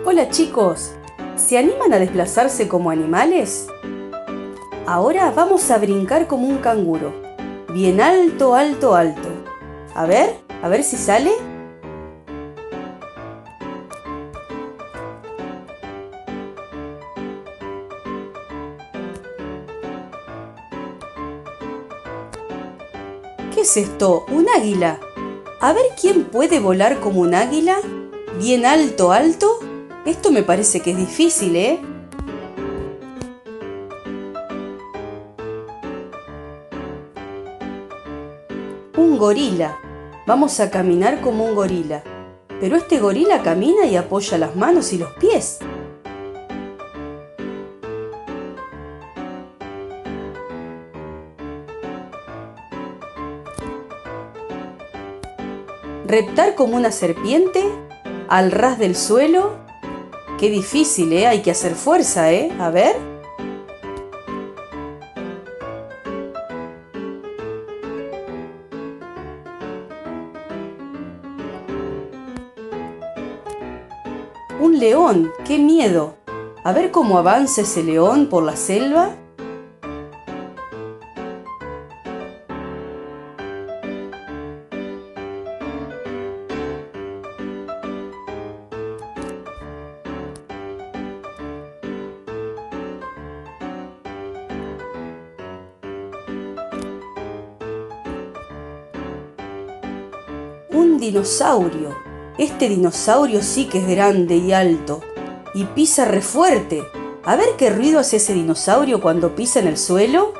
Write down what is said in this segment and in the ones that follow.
Hola chicos, ¿se animan a desplazarse como animales? Ahora vamos a brincar como un canguro, bien alto, alto, alto. A ver si sale. ¿Qué es esto? ¿Un águila? A ver quién puede volar como un águila, bien alto, alto. Esto me parece que es difícil, ¿eh? Un gorila. Vamos a caminar como un gorila. Pero este gorila camina y apoya las manos y los pies. Reptar como una serpiente, al ras del suelo. Qué difícil, ¿eh? Hay que hacer fuerza, ¿eh? A ver. Un león, qué miedo. A ver cómo avanza ese león por la selva. Un dinosaurio. Este dinosaurio sí que es grande y alto. Y pisa re fuerte. A ver qué ruido hace ese dinosaurio cuando pisa en el suelo.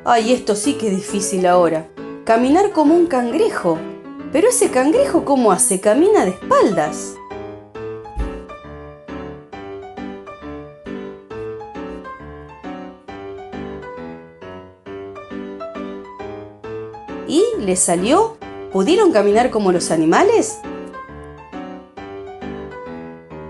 Ay, esto sí que es difícil ahora. Caminar como un cangrejo. Pero ese cangrejo, ¿cómo hace? Camina de espaldas. ¿Y le salió? ¿Pudieron caminar como los animales?